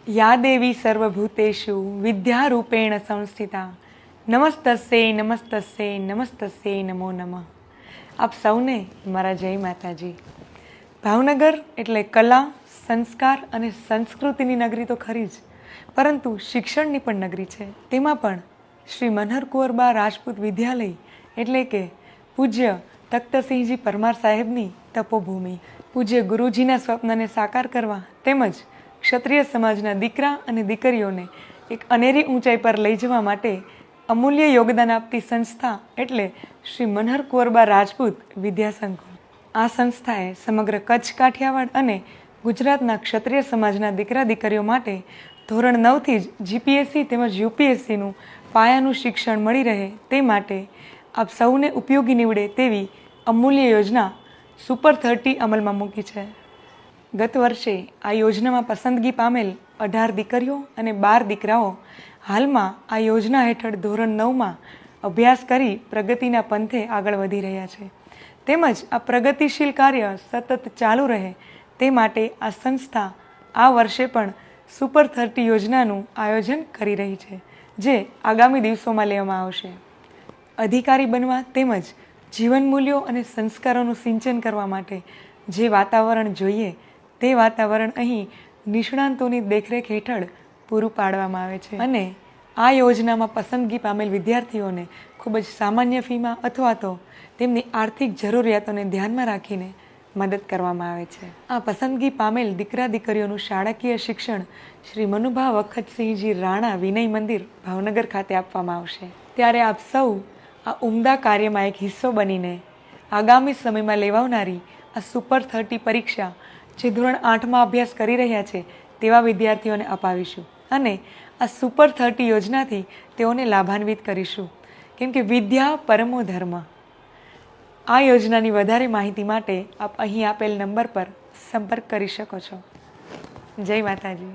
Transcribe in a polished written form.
या देवी सर्वभूतेषु विद्यारूपेण संस्थिता नमस्तस्यै नमस्तस्यै नमस्तस्यै नमो नमः। આપ સૌને મારા જય માતાજી। ભાવનગર એટલે કલા, સંસ્કાર અને સંસ્કૃતિની નગરી તો ખરી જ, પરંતુ શિક્ષણની પણ નગરી છે। તેમાં પણ શ્રી મનહર કુંવરબા રાજપૂત વિદ્યાલય એટલે કે પૂજ્ય તખ્તસિંહજી પરમાર સાહેબની તપોભૂમિ, પૂજ્ય ગુરુજીના સ્વપ્નને સાકાર કરવા તેમજ ક્ષત્રિય સમાજના દીકરા અને દીકરીઓને એક અનેરી ઊંચાઈ પર લઈ જવા માટે અમૂલ્ય યોગદાન આપતી સંસ્થા એટલે શ્રી મનહર કુંવરબા રાજપૂત વિદ્યાસંકુલ। આ સંસ્થાએ સમગ્ર કચ્છ, કાઠિયાવાડ અને ગુજરાતના ક્ષત્રિય સમાજના દીકરા દીકરીઓ માટે ધોરણ 9થી જ જીપીએસસી તેમજ યુપીએસસીનું પાયાનું શિક્ષણ મળી રહે તે માટે આપ સૌને ઉપયોગી નીવડે તેવી અમૂલ્ય યોજના સુપર 30 અમલમાં મૂકી છે। ગત વર્ષે આ યોજનામાં પસંદગી પામેલ 18 દીકરીઓ અને 12 દીકરાઓ હાલમાં આ યોજના હેઠળ ધોરણ 9માં અભ્યાસ કરી પ્રગતિના પંથે આગળ વધી રહ્યા છે, તેમજ આ પ્રગતિશીલ કાર્ય સતત ચાલુ રહે તે માટે આ સંસ્થા આ વર્ષે પણ સુપર 30 યોજનાનું આયોજન કરી રહી છે, જે આગામી દિવસોમાં લેવામાં આવશે। અધિકારી બનવા તેમજ જીવન મૂલ્યો અને સંસ્કારોનું સિંચન કરવા માટે જે વાતાવરણ જોઈએ તે વાતાવરણ અહીં નિષ્ણાંતોની દેખરેખ હેઠળ પૂરું પાડવામાં આવે છે અને આ યોજનામાં પસંદગી પામેલ વિદ્યાર્થીઓને ખૂબ જ સામાન્ય ફીમાં અથવા તો તેમની આર્થિક જરૂરિયાતોને ધ્યાનમાં રાખીને મદદ કરવામાં આવે છે। આ પસંદગી પામેલ દીકરા દીકરીઓનું શાળાકીય શિક્ષણ શ્રી મનુભા વખતસિંહજી રાણા વિનય મંદિર ભાવનગર ખાતે આપવામાં આવશે। ત્યારે આપ સૌ આ ઉમદા કાર્યમાં એક હિસ્સો બનીને આગામી સમયમાં લેવાનારી આ સુપર 30 પરીક્ષા જે ધોરણ 8માં અભ્યાસ કરી રહ્યા છે તેવા વિદ્યાર્થીઓને અપાવીશું અને આ સુપર 30 યોજનાથી તેઓને લાભાન્વિત કરીશું, કેમ કે વિદ્યા પરમો ધર્મ। આ યોજનાની વધારે માહિતી માટે આપ અહીં આપેલ નંબર પર સંપર્ક કરી શકો છો। જય માતાજી।